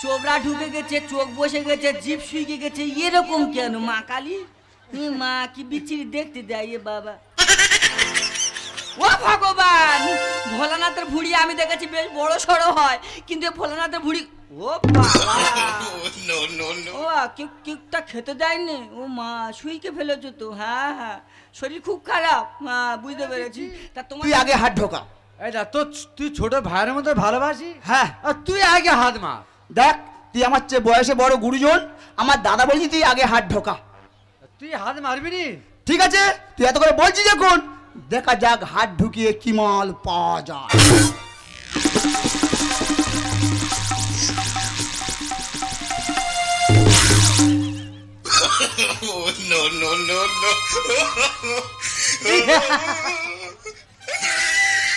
চোবড়া ঢুকে গেছে, চোখ বসে গেছে, জিভ শুকিয়ে গেছে, এরকম কেন মা কালী? মা কি বিচ্ছিরি দেখতে দেয় এ বাবা। ও ভগবান, ভোলানাথের ভুঁড়ি আমি দেখেছি বেশ বড় সড়ো হয়, কিন্তু ভোলানাথের ভুঁড়ি ও বাবা ও কেকটা খেতে দেয়নি। ও মা শুইকে ফেলেছো তো। হ্যাঁ হ্যাঁ, শরীর খুব খারাপ মা, বুঝতে পেরেছি। তা তুই আগে হাত ঢোকা। এই দেখ তো, তুই ছোট ভাইয়ের মতো ভালোবাসি। হ্যাঁ, আর তুই আগে হাত মার। দেখ তুই আমার চেয়ে বয়সে বড় গুরুজন, আমার দাদা বলছি তুই আগে হাত ঢোকা। তুই হাত মারবি নি? ঠিক আছে, তুই এত করে বলছিস যখন, দেখা যাক হাত ঢুকিয়ে কি মাল পাওয়া যায়।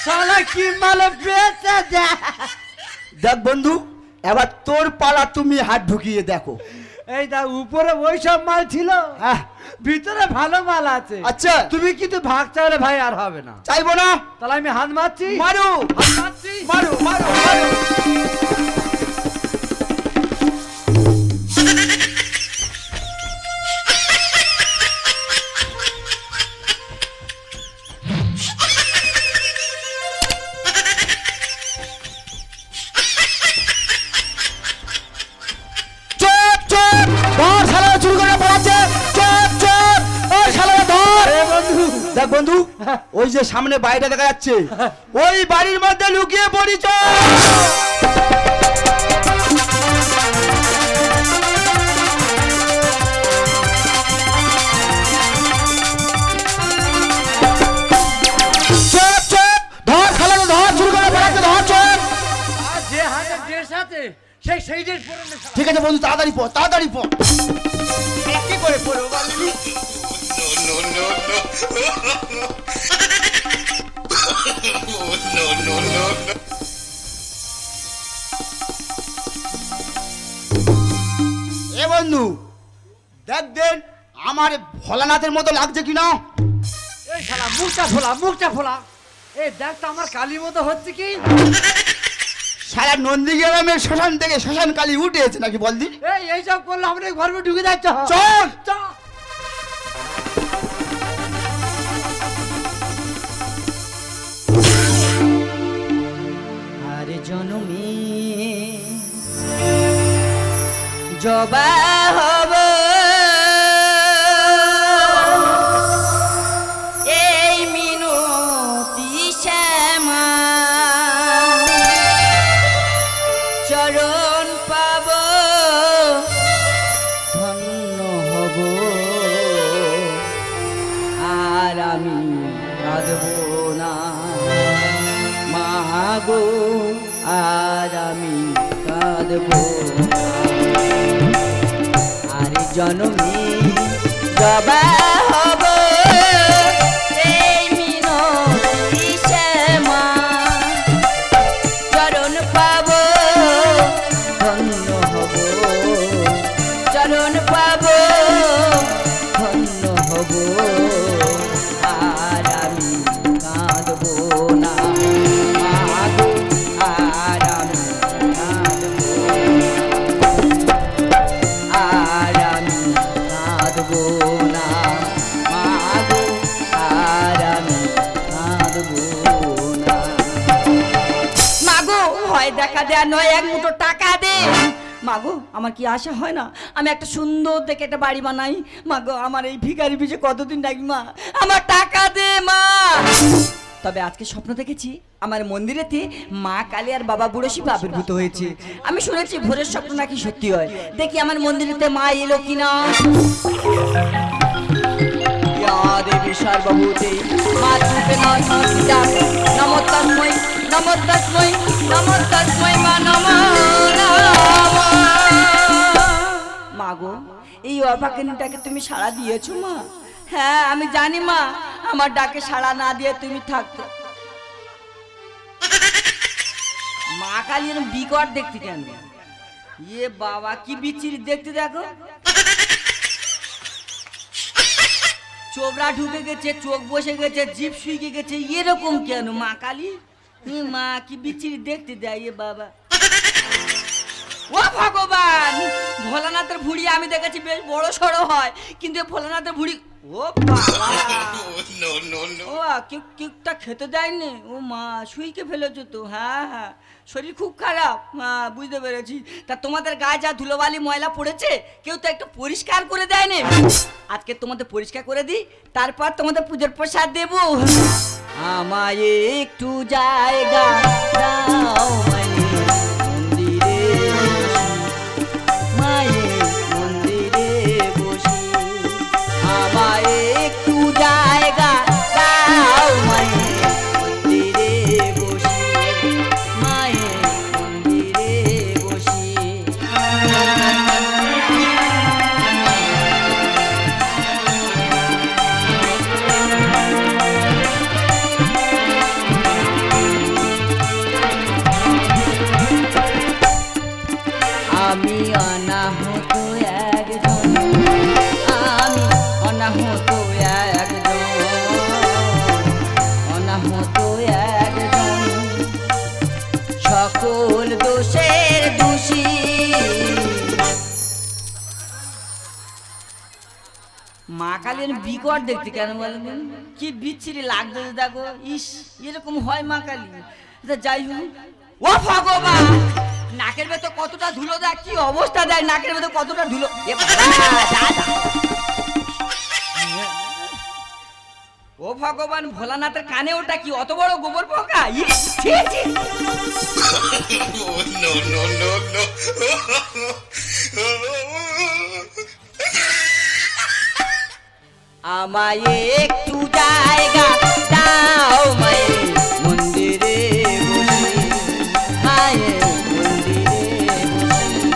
শালা কি মাল পেয়েছে দেখ বন্ধু, এবার তোর পালা, তুমি হাত ঢুকিয়ে দেখো। এই দা উপরে ওই সব মাল ছিল, হ্যাঁ ভিতরে ভালো মাল আছে। আচ্ছা, তুমি কিন্তু ভাগ চাইলে ভাই আর হবে না। চাইবো না। তাহলে আমি হাত মারছি। মারো হাত মারছি, মারো মারো মারো। দেখ বন্ধু, ওই যে সামনে বাড়িটা দেখা যাচ্ছে, ওই বাড়ির মধ্যে লুকিয়ে পড়িছ। ঠিক আছে বন্ধু, তাড়াতাড়ি পড়, তাড়াতাড়ি পড়। কি করে পড়ো বন্ধু? এ বন্ধু দেখ দেন আমার ভোলানাথের মতো লাগছে কিনা। এই শালা মুখটা ফোলা, মুখটা ফোলা। এই দেখ তো আমার কালীর মতো হচ্ছে কি। সারা নন্দীগ্রামের শ্মশান থেকে শ্মশান কালী উঠেছে নাকি বল দিন। এইসব করলে আমরা ঘরে ঢুকে যাচ্ছে। চল চল। আরে জনমে জবা হব এই মিনতি শ্যামা, চরণ পাব ধন্য হব, আর আমি কাঁদব না মাগো, আর আমি কাঁদব। আরে জনমে জবা হব এই মিনতি শ্যামা, চরণ পাব ধন্য হব, চরণ পাব ধন্য হব, আর আমি কাঁদব না মাগো, আর আমি কাঁদব, আর আমি কাঁদব না মাগো, আর আমি কাঁদব না। মাগো ভয় দেখা দেয়া নয়, এক মুঠো টাকা দে মাগো। আমার কি আশা হয় না আমি একটা সুন্দর দেখে একটা বাড়ি বানাই? মাগো আমার এই ভিখারি পিছে কতদিন ডাকি মা, আমার টাকা দে মা। তবে আজকে স্বপ্ন দেখেছি আমার মন্দিরেতে মা কালী আর বাবা বুড়ো শিব আবির্ভূত হয়েছে। আমি শুনেছি ভোরের স্বপ্ন নাকি সত্যি হয়। দেখি আমার মন্দিরেতে মা এলো কিনা। দেবী সর্বভূতে মাতৃপে নমো তস্মৈ নমো তস্মৈ নমো তস্মৈ মা নমো নমঃ। মাগো এই অভাগিনীটাকে তুমি সাড়া দিয়েছো মা? হ্যাঁ আমি জানি মা, আমার ডাকে সাড়া না দিয়ে তুমি থাকতো। মা কালী এরকম বিকট দেখতে কেন? ইয়ে বাবা কি বিচ্ছিরি দেখতে, দেখো চোবড়া ঢুকে গেছে, চোখ বসে গেছে, জিভ শুকিয়ে গেছে, এরকম কেন মা কালী? মা কি বিচ্ছিরি দেখতে দেয় এ বাবা। ও ভগবান, ভোলানাথের ভুঁড়ি আমি দেখেছি বেশ বড় সড়ো হয়, কিন্তু এ ভোলানাথের ভুঁড়ি ও বাবা ও কেকটা খেতে দেয়নি। ও মা শুইকে ফেলেছো তো। হ্যাঁ হ্যাঁ শরীর খুব খারাপ, হ্যাঁ বুঝতে পেরেছি। তা তোমাদের গায়ে যা ধুলোবালি ময়লা পড়েছে কেউ তো একটু পরিষ্কার করে দেয়নি। আজকে তোমাদের পরিষ্কার করে দিই, তারপর তোমাদের পুজোর প্রসাদ দেব। আমায় একটু জায়গা দাও মায়ের মন্দিরে বসি, আমায় একটু জায়গা দাও মায়ের মন্দিরে বসি, মায়ের মন্দিরে বসি। আমি অনাহত একজন, আমি অনাহত একজন, অনাহত একজন, সকল দোষের দোষী। মা কালীর বিকট দেখতে কেন বলেন, কি বিচ্ছিরি লাগতো দেখো। ইস এরকম হয় মা কালী। যাই হোক, ও ভগবান নাকের ভেতর কতটা ধুলো দেয়, কি অবস্থা দেয় নাকের ভেতর কতটা ধুলো। ও ভগবান ভোলানাথের কানে ওটা কি অত বড় গোবর পোকা। আমায় একটু জায়গা দাও মায়ের মন্দিরে বসি, মায়ের মন্দিরে বসি,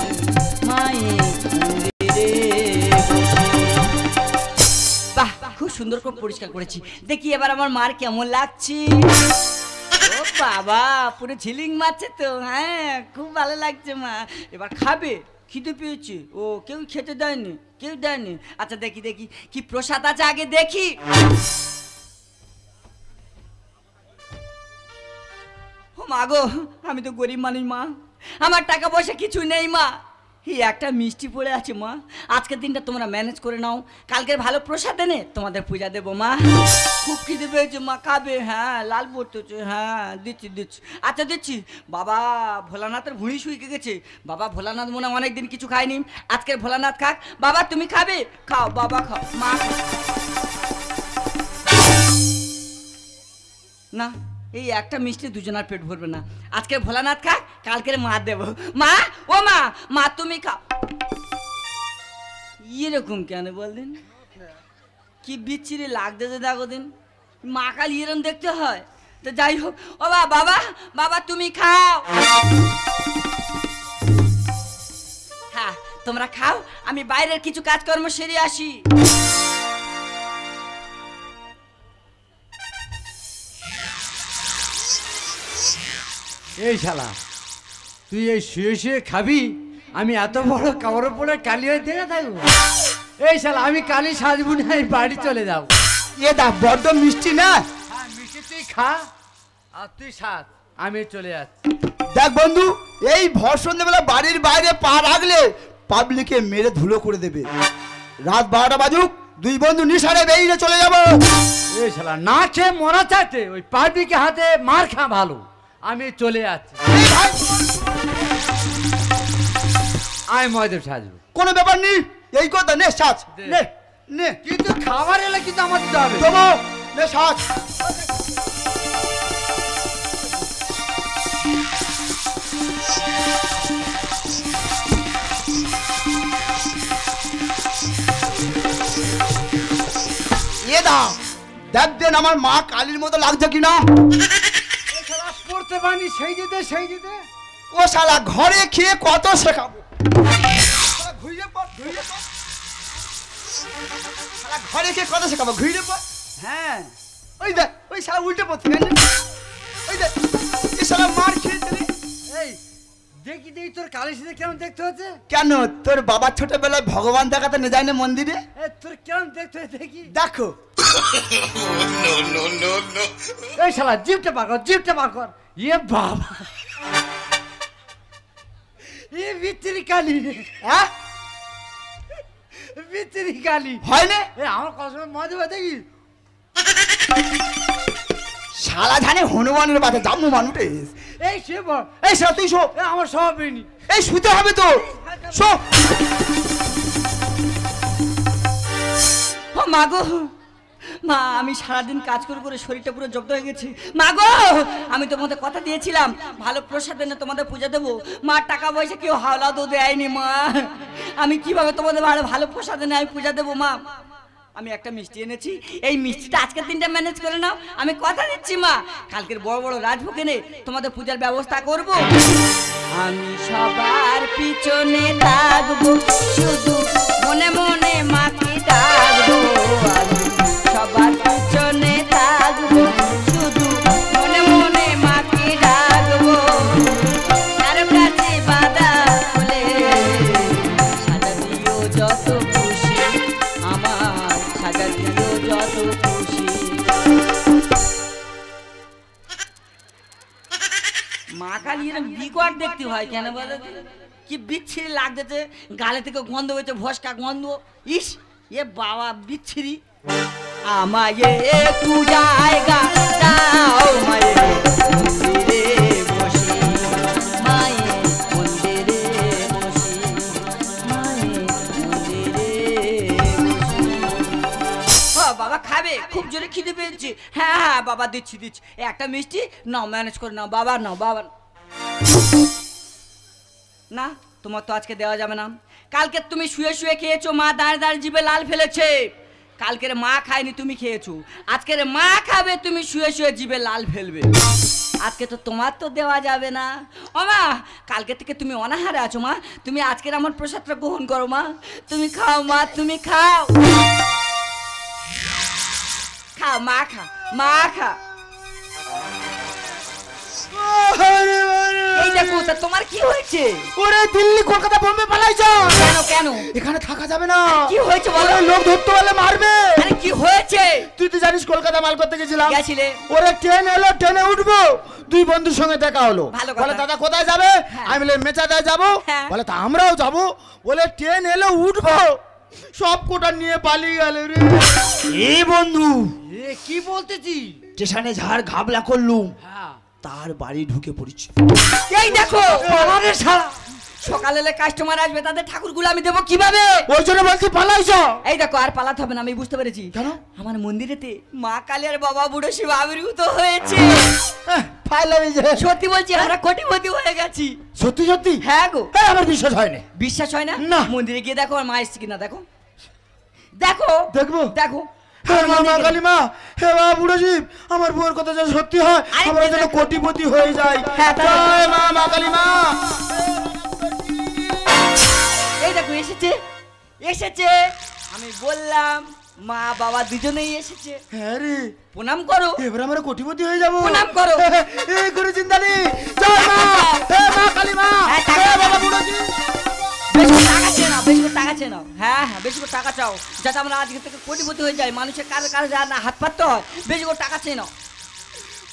মায়ের মন্দিরে বসি। বাহ খুব সুন্দর করে পরিষ্কার করেছি। দেখি এবার আমার মার কেমন লাগছে। ও বাবা পুরো ঝিলিং মারছে তো। হ্যাঁ খুব ভালো লাগছে মা। এবার খাবে, খিদে পেয়েছে। ও কেউ খেতে দেয়নি, কেউ দেয়নি। আচ্ছা দেখি দেখি কি প্রসাদ আছে আগে দেখি। ও মা গো আমি তো গরিব মানুষ মা, আমার টাকা পয়সা কিছু নেই মা। এই একটা মিষ্টি পড়ে আছে মা, আজকের দিনটা তোমরা ম্যানেজ করে নাও, কালকের ভালো প্রসাদ এনে তোমাদের পূজা দেবো মা। খুব খিদে পেয়েছে মা, খাবে? হ্যাঁ লাল পড়তেছে, হ্যাঁ দিচ্ছি দিচ্ছি। আচ্ছা দিচ্ছি। বাবা ভোলানাথের ভুঁড়ি শুইকে গেছে। বাবা ভোলানাথ মনে হয় অনেকদিন কিছু খায়নি, আজকের ভোলানাথ খাক। বাবা তুমি খাবে? খাও বাবা খাও। মা না এই একটা মিষ্টি দুজনার পেট ভরবে না, আজকে ভোলানাথ খাক, কালকের মা দেব। মা ও মা, মা তুমি খাও। এরকম কেন বলদিন, কি বিচ্ছিরি লাগতেছে দেখো দিন। মা কাল এরকম দেখতে হয়। তো যাই হোক, ও বাবা, বাবা তুমি খাও। হ্যাঁ তোমরা খাও, আমি বাইরের কিছু কাজকর্ম সেরে আসি। এই শালা তুই এই শুয়ে শুয়ে খাবি, আমি এত বড় কাপড় পরে কালি হয়ে দেখে থাকবো? এই শালা আমি কালি সাজবো না, এই বাড়ি চলে যাও। এ দা বড্ড মিষ্টি না। হ্যাঁ মিষ্টি তুই খা আর তুই সাজ, আমি চলে যাচ্ছি। দেখ বন্ধু, এই ভর সন্ধ্যেবেলা বাড়ির বাইরে পা রাখলে পাবলিকে মেরে ধুলো করে দেবে। রাত 12টা বাজুক, দুই বন্ধু নিশারে বেরিয়ে চলে যাবো। এই শালা না খেয়ে মরা চাইতে ওই পাবলিকে হাতে মার খা ভালো, আমি চলে যাচ্ছি। আমি ময়দেব সাজবো, কোনো ব্যাপার নেই। এই কথা নে সাজ, নে নে। কিন্তু খাবার এলে কিন্তু আমার দিতে হবে। দেবো, নে সাজ। এ দা দেখ দেন আমার মা কালীর মতো লাগছে কিনা। পড়তে পারি সেই দিতে সেই দিতে। ও শালা ঘরে খেয়ে কত শেখাবো। ঘুরে পড়, ঘুরে পড়। শালা ঘরে খেয়ে কত শেখাবো, ঘুরে পড়। হ্যাঁ ওই দেখ, ওই শালা উল্টে পড়ছে কেন? ওই দেখ এই শালা মার খেয়েছে রে। এই দেখি দেখি তোর কালী সাথে কেমন দেখতে হচ্ছে। কেন তোর বাবা ছোটবেলায় ভগবান দেখাতে নিয়ে যায় না মন্দিরে? তোর কেমন দেখতে হচ্ছে দেখি। দেখো। এই শালা জিভটা বার কর, জিভটা বার কর। ইয়ে বাবা, এ বিচ্ছিরি কালী। হ্যাঁ বিচ্ছিরি কালি হয় না? এ আমার কসমে মজা হবে দেখি শালা জানে হনুমানের বাদে জাম্মু মানুটে। এই সে বল এই শালা তুই শো। এ আমার সব হয়নি এই শুতে হবে তো, শো। ও মা গো, মা আমি সারাদিন কাজ করে করে শরীরটা পুরো জব্দ হয়ে গেছে। মা গো, আমি তোমাদের কথা দিয়েছিলাম ভালো প্রসাদ এনে তোমাদের পূজা দেবো। মা টাকা পয়সা কেউ হাওলা তো দেয়নি। মা আমি কিভাবে তোমাদের ভালো ভালো প্রসাদ এনে আমি পূজা দেবো? মা আমি একটা মিষ্টি এনেছি, এই মিষ্টিটা আজকের দিনটা ম্যানেজ করে নাও। আমি কথা দিচ্ছি মা, কালকের বড় বড় রাজভোগ এনে তোমাদের পূজার ব্যবস্থা করব। আমি সবার পিছনে থাকবো, শুধু মনে মনে মাকে ডাকবো। আমি সবার পিছনে থাকবো, শুধু মনে মনে মাকে ডাকবো। কারো কাছে বাধা হলে সাজা দিও যত খুশি, আমার সাজা দিও যত খুশি। মা কালী এরকম বিকট দেখতে হয় কেন বলো তো? কি বিচ্ছিরি লাগতেছে, গালে থেকে গন্ধ হয়েছে, ভস্কা গন্ধ। ইস এ বাবা বিচ্ছিরি। আমায় একটু জায়গা দাও মায়ে মন্দিরে বসি, মায়ে মন্দিরে বসি, মায়ে মন্দিরে বসি। ও বাবা খাবে, খুব জোরে খিদে পেয়েছি। হ্যাঁ হ্যাঁ বাবা দিচ্ছি দিচ্ছি, একটা মিষ্টি নাও, ম্যানেজ করে নাও বাবা, নাও বাবা। না তোমার তো আজকে দেওয়া যাবে না, কালকে তুমি শুয়ে শুয়ে খেয়েছো, মা দাঁড়িয়ে দাঁড়িয়ে জিভে লাল ফেলেছে। কালকের মা খায়নি, তুমি খেয়েছো, আজকের মা খাবে, তুমি শুয়ে শুয়ে জিভে লাল ফেলবে। আজকে তো তোমার তো দেওয়া যাবে না। ও মা, কালকে থেকে তুমি অনাহারে আছো মা, তুমি আজকের আমার প্রসাদটা গ্রহণ করো মা। তুমি খাও মা, তুমি খাও, খাও মা, খা মা, খা। এই দেখো, তা তোমার কি হয়েছে? ওরে দিল্লি কলকাতা বোম্বে পালাইছো কেন কেন? এখানে থাকা যাবে না। কি হয়েছে বলো? লোক ধরতে পারলে মারবে। আরে কি হয়েছে? তুই তো জানিস কলকাতা মাল করতে গেছিলাম। গেছিলে? ওরে ট্রেন এলো, ট্রেনে উঠবো, দুই বন্ধুর সঙ্গে দেখা হলো। ভালো কথা। বলে দাদা কোথায় যাবে? হ্যাঁ। আমি বলে মেচাদায় যাবো। হ্যাঁ। বলে তা আমরাও যাবো। বলে ট্রেন এলো, উঠবো, সব কোটা নিয়ে পালিয়ে গেল রে। এ বন্ধু, এ কি বলতেছি? স্টেশনে ঝাড় ঘাবলা করলুম, হ্যাঁ তার বাড়ি ঢুকে পড়েছি। এই দেখো আমাদের সারা সকালে কাস্টমার আসবে, তাদের ঠাকুরগুলো আমি দেবো কিভাবে? ওই জন্য বলছি পালাইছো। এই দেখো আর পালাতে হবে না, আমি বুঝতে পেরেছি। কেন? আমার মন্দিরেতে মা কালী আর বাবা বুড়ো শিব আবির্ভূত হয়েছে। ফাইলামি যে সত্যি বলছি, আমরা কোটিপতি হয়ে গেছি। সত্যি সত্যি? হ্যাঁ গো। হ্যাঁ, আমার বিশ্বাস হয়নি। বিশ্বাস হয় না? না। মন্দিরে গিয়ে দেখো আর মা এসছে কিনা, দেখো দেখো দেখবো? দেখো। হে মা, মা কালী মা, হে বাবা বুড়ো শিব, আমার বউয়ের কথা যেন সত্যি হয়, আরে আমরা যেন দেখো। কোটিপতি হয়ে যাই। হ্যাঁ, তাই। জয় মা, মা কালী মা। এই দেখো এসেছে, এসেছে। আমি বললাম মা বাবা দুজনেই এসেছে। হ্যাঁ রে, প্রণাম করো। এবার আমরা কোটিপতি হয়ে যাবো। প্রণাম করো। এই গুরু চিন্তা নেই। জয় মা, হে মা কালী মা, হ্যাঁ, হে টাকা বাবা বুড়ো শিব। বেশি করে টাকা চেয়ে নাও, বেশি করে টাকা চেয়ে নাও। হ্যাঁ হ্যাঁ, বেশি করে টাকা চাও, যাতে আমরা আজকে থেকে কোটিপতি হয়ে যাই, মানুষের কারো কারো যা না হাত পাততে হয়। বেশি করে টাকা চেয়ে নাও।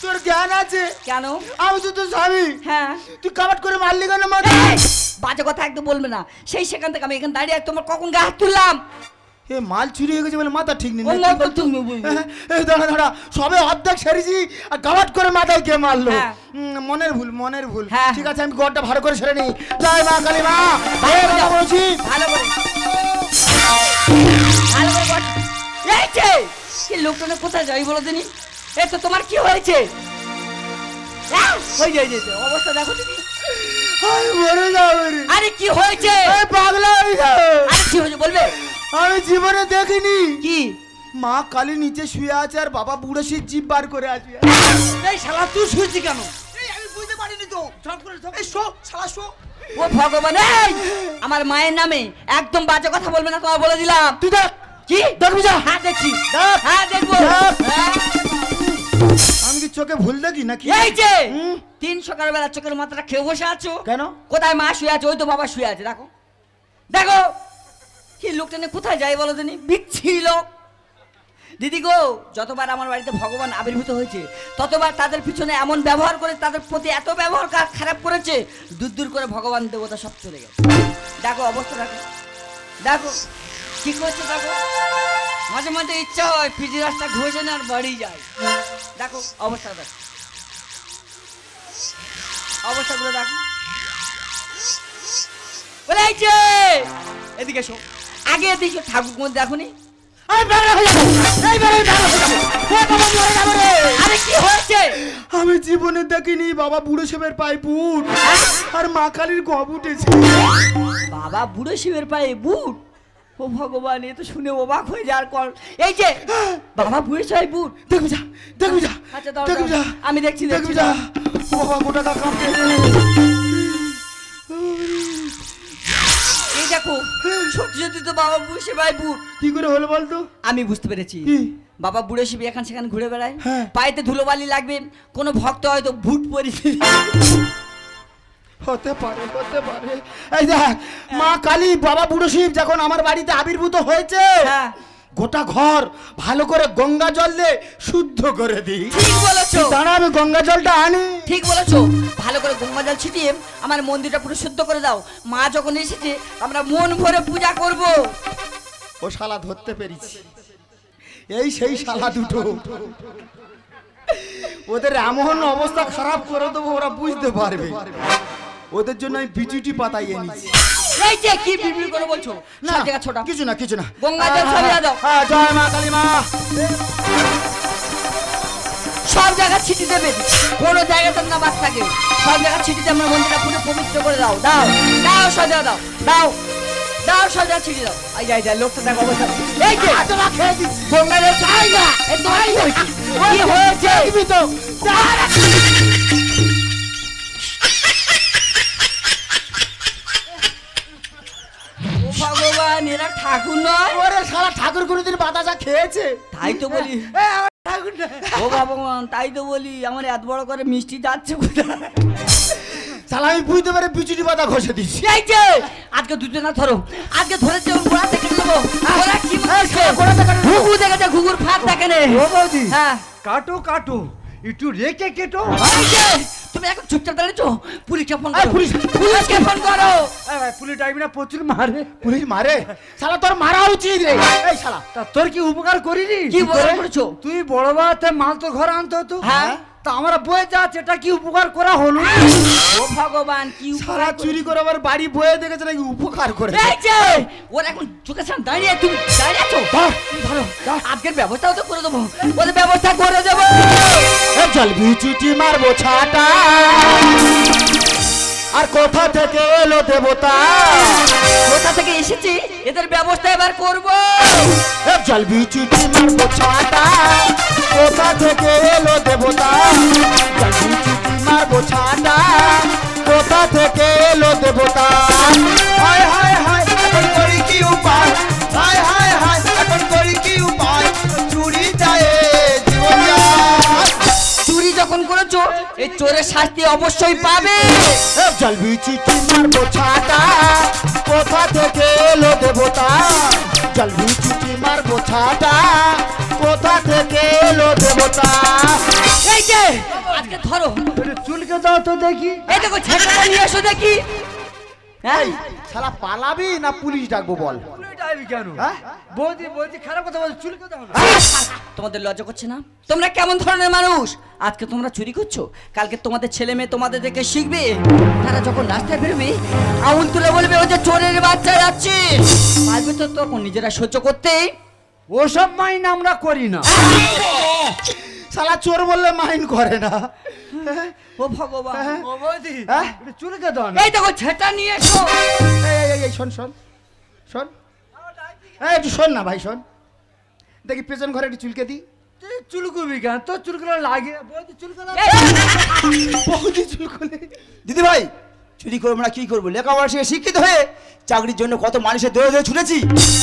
তোর জ্ঞান আছে? কেন? আমি তো তোর স্বামী, হ্যাঁ। তুই কাবাট করে মারলি কেন মা? এই, বাজে কথা একদম বলবে না। সেই সেখান থেকে আমি এখানে দাঁড়িয়ে তোমার কখন গায়ে হাত তুললাম? এ মাল চুরি হয়ে গেছে বলে মাথা ঠিক নেই। ও মা তো তুমি বলবে। এই দাঁড়া দাঁড়া, সবে অর্ধেক সেরেছি আর গাবাট করে মাথায় কে মারলো? হ্যাঁ। মনের ভুল, মনের ভুল। হ্যাঁ। ঠিক আছে, আমি গড়টা ভালো করে সেরে নিই। জয় মা কালী মা, ভালো হে করে বাবা যাও। বলছি। ভালো করে ভালো করে বল। এই যে কি লোকটা কোথায় যাই বলো দিনি? এই তো তোমার কি হয়েছে? ওই যে অবস্থা দেখো তুমি। আমি মরে যাবো রে। আরে কি হয়েছে? এই পাগলা হয়ে যাবো। আরে কি হয়েছে বলবে? আমি জীবনে দেখিনি কি? মা কালী নিচে শুয়ে আছে আর বাবা বুড়ো শিব জিভ বার করে আছে। এই শালা তুই শুয়েছি কেন? আমি বুঝতে পারিনি তো। এই শো, শালা শো। ও ভগবান, এই আমার মায়ের নামে একদম বাজে কথা বলবে না, তোমার বলে দিলাম। তুই দেখ, কি দেখবি যা। হ্যাঁ দেখছি, দেখ। হ্যাঁ দেখবো। দেখ। হ্যাঁ। আমি কি চোখে ভুল দেখি নাকি? এই যে হুম। 3 সকালবেলা চোখের মাথাটা খেয়ে বসে আছো কেন? কোথায় মা শুয়ে আছে? ওই তো বাবা শুয়ে আছে, দেখো দেখো। কি লোকটা নিয়ে কোথায় যাই বলো দিনি? বিচ্ছিরি লোক। দিদি গো, যতবার আমার বাড়িতে ভগবান আবির্ভূত হয়েছে ততবার তাদের পিছনে এমন ব্যবহার করে, তাদের প্রতি এত ব্যবহার খারাপ করেছে, দূর দূর করে ভগবান দেবতা সব চলে গেছে। দেখো অবস্থা, দেখো দেখো। কি করছে দেখো, মাঝে মাঝে ইচ্ছা হয় পিজি রাস্তা ঘষে না আর বাড়ি যায়। দেখো অবস্থা, দেখো অবস্থাগুলো দেখো। বলে এই যে এদিকে এসো, আগে এদিকে ঠাকুর কোন দেখো নি। আরে কি হয়েছে? আমি জীবনে দেখিনি বাবা বুড়ো শিবের পায়ে বুট আর মা কালীর গব উঠেছে। বাবা বুড়ো শিবের পায়ে বুট? ও ভগবান, এ তো শুনে অবাক হয়ে যাওয়ার কল। এই যে বাবা বুড়ো শিবের বুট, দেখবি যা, দেখবি যা, আচ্ছা দাও, দেখবি যা, আমি দেখছি দেখবি যা। বাবা গোটাটা কাঁপছে। এই দেখো সত্যি সত্যি তো বাবা বুড়ো শিবের বুট। কি করে হলো বলতো? আমি বুঝতে পেরেছি, কি? বাবা বুড়ো শিব এখান সেখানে ঘুরে বেড়ায়, হ্যাঁ। পায়েতে ধুলোবালি লাগবে, কোনো ভক্ত হয়তো বুট পরিয়ে। হতে পারে, হতে পারে। এই দেখ, মা কালী বাবা বুড়ো শিব যখন আমার বাড়িতে আবির্ভূত হয়েছে, হ্যাঁ। গোটা ঘর ভালো করে গঙ্গা জল দিয়ে শুদ্ধ করে দিই। ঠিক বলেছো, দাঁড়া আমি গঙ্গা জলটা আনি। ঠিক বলেছো, ভালো করে গঙ্গা জল ছিটিয়ে আমার মন্দিরটা পুরো শুদ্ধ করে দাও। মা যখন এসেছে আমরা মন ভরে পূজা করব। ও শালা ধরতে পেরেছি, এই সেই শালা দুটো। ওদের এমন অবস্থা খারাপ করে দেবো ওরা বুঝতে পারবে। ওদের জন্য আমি বিচুটি পাতাই এনেছি। এই যে কি বিড়বিড় করে বলছো? না সব জায়গা ছোটা, কিছু না, কিছু না। গঙ্গা জল ছড়িয়ে দাও। হ্যাঁ, জয় মা কালী মা। সব জায়গা ছিটি দেবে, কোনো জায়গাতে না বাদ থাকে। সব জায়গা ছিটি দিয়ে আমার মন্দিরটা পুরো পবিত্র করে দাও। দাও দাও সজা দাও, দাও দাও সজা ছিটি দাও। আই যাই যাই, লোকটা দেখো অবস্থা। এই যে তোরা খেয়ে দিচ্ছি। গঙ্গা জল চাই না, এ তোমার কি হয়েছে? কি হয়েছে? দেখবি তো। ও ভগবান, এরা ঠাকুর নয়? ওরে শালা ঠাকুর কোনোদিন বাতাসা খেয়েছে? তাই তো বলি। ঠাকুর না। ও ভগবান, তাই তো বলি আমার এত বড় করে মিষ্টি যাচ্ছে কোথায়? শালা আমি বুঝতে পারি বিচুটি পাতা ঘষে দিচ্ছি। এই যে আজকে দুটো না ধরো, আজকে ধরেছে গোড়া দেখে নেবো। ওরা কি ঘুঘু দেখেছে, ঘুঘুর ফাঁদ দেখে নে। ও বৌদি, হ্যাঁ, কাটো কাটো, একটু রেখে কেটো। এই যে তুমি এখন চুপচাপ দাঁড়িয়েছো, পুলিশকে ফোন এই করো। পুলিশকে ফোন করো। ভাই পুলিশ ডাকবি না, প্রচুর মারে। পুলিশ মারে? শালা তোর মারা উচিত রে। এই শালা তা তোর কি উপকার করিনি? কি উপকার করেছো? তুই বড় বাতে মাল তো ঘরে আনতে হতো। হ্যাঁ। তা আমরা বয়ে যাচ্ছে, এটা কি উপকার করা হলো? ও ভগবান, কি শালা উপকার চুরি করে আবার বাড়ি বয়ে দেখেছে নাকি উপকার করে। এই যে ওরা এখন চোখের সামনে দাঁড়িয়ে, তুমি দাঁড়িয়ে আছো। ধরো, আজকের ব্যবস্থাও তো করে দেবো, ওদের ব্যবস্থা করে দেবো। জল বিচুটি মারবো ছাটা, আর কোথা থেকে এলো দেবতা? কোথা থেকে এসেছি এদের ব্যবস্থা এবার করবো। জল বিচুটি মারবো ছাটা, কোথা থেকে এলো দেবতা? জল বিচুটি মারবো ছাটা, কোথা থেকে এলো দেবতা? হায় হায় হায়, এখন করি কি উপায়? হায় হায় হায়, এখন করি কি উপায়? চুরি যায় জীবন যায়। চুরি যখন করেছো এই চোরের শাস্তি অবশ্যই পাবে। জল বিচুটি মারবো ছাটা, কোথা থেকে এলো দেবতা? জল বিচুটি মারবো ছাটা, কোথা থেকে এলো দেবতা? এই যে আজকে ধরো, একটু চুলকে দাও তো দেখি। এই দেখো ছেলেটা নিয়ে এসো দেখি। হ্যাঁ, এই শালা পালাবি না পুলিশ ডাকবো বল? পুলিশ ডাকবি কেন? হ্যাঁ? বৌদি বৌদি খারাপ কথা বলছে, চুলকে দাও না। তোমাদের লজ্জা করছে না? তোমরা কেমন ধরনের মানুষ? আজকে তোমরা চুরি করছো, কালকে তোমাদের ছেলে মেয়ে তোমাদের দেখে শিখবে। তারা যখন রাস্তায় বেরোবে আউল তুলে বলবে ও যে চোরের বাচ্চা যাচ্ছে। পারবে তো তখন নিজেরা সহ্য করতে? ওসব মাইন আমরা করি না। শালা চোর বললে মাইন্ড করে না। ও ভগবান, ও বৌদি, হ্যাঁ? একটু চুলকে দাও না। এই দেখো ছেটা নিয়ে এসো। এই শোন শোন শোন, এই একটু শোন না ভাই, শোন দেখি পেছন ঘরে একটু চুলকে দিই। তুই চুলকুবি কেন? তোর চুলগুলো লাগে। বৌদি চুলকে দাও। বহুদি চুলকুলে। দিদি ভাই, চুরি করবো না কি করবো? লেখাপড়া শিখে শিক্ষিত হয়ে চাকরির জন্য কত মানুষের দৌড়ে দৌড়ে ছুটেছি,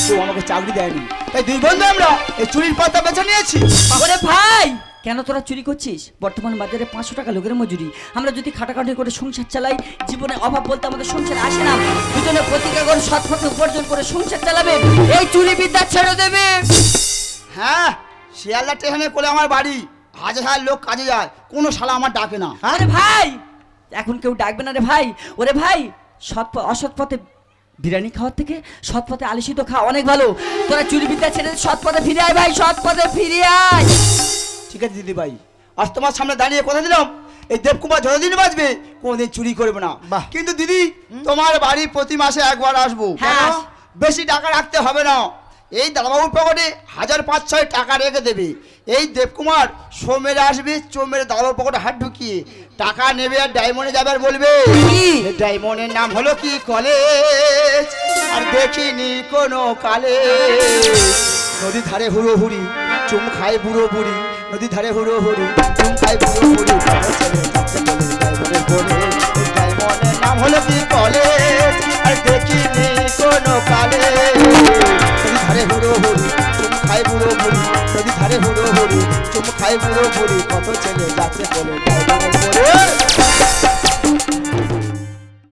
কেউ আমাকে চাকরি দেয়নি। তাই দুই বন্ধু আমরা এই চুরির পাতা বেছে নিয়েছি। ওরে ভাই, কেন তোরা চুরি করছিস? বর্তমান বাজারে 500 টাকা লোকের মজুরি। আমরা যদি খাটাখাটি করে সংসার চালাই, জীবনে অভাব বলতে আমাদের সংসার আসে না। দুজনে প্রতিজ্ঞা করে সৎ পথে উপার্জন করে সংসার চালাবে, এই চুরি বিদ্যা ছেড়ে দেবে। হ্যাঁ, শিয়ালদা স্টেশনে কোলে আমার বাড়ি, হাজার হাজার লোক কাজে যায়, কোনো শালা আমার ডাকে না। আরে ভাই, এখন কেউ ডাকবে না রে ভাই। ওরে ভাই, অসৎ পথে বিরিয়ানি খাওয়ার থেকে সৎ পথে আলিশিত খাওয়া অনেক ভালো। তোরা চুরি বিদ্যা ছেড়ে সৎ পথে ফিরে আয় ভাই, সৎ পথে ফিরে আয়। ঠিক আছে দিদি ভাই, আজ তোমার সামনে দাঁড়িয়ে কথা দিলাম এই দেবকুমার যতদিন বাঁচবে কোনোদিন চুরি করবে না। বাহ। কিন্তু দিদি তোমার বাড়ি প্রতি মাসে একবার আসবো। হ্যাঁ। বেশি টাকা রাখতে হবে না, এই দাদাবাবুর পকেটে 1000-500 টাকা রেখে দেবে। এই দেবকুমার সোমেরে আসবে, চোমেরে দাদাবাবুর পকেটে হাত ঢুকিয়ে টাকা নেবে আর ডায়মন্ডে যাবে আর বলবে এই ডায়মন্ডের নাম হলো কি কলেজ, আর দেখিনি কোনো কলেজ। নদীর ধারে হুড়ো হুড়ি চুম খায় বুড়ো বুড়ি, নদীর ধারে হুড়ো হুড়ি চুম খায় বুড়ো বুড়ি। ডায়মন্ডের নাম হলো কি কলেজ, আর দেখিনি কোনো কলেজ। নদীর ধারে হুড়ো হুড়ি চুম খায় বুড়ো বুড়ি, নদীর ধারে হুড়ো হুড়ি চুম খায় বুড়ো বুড়ি। কত ছেলে যাচ্ছে বলে ডায়মন্ডের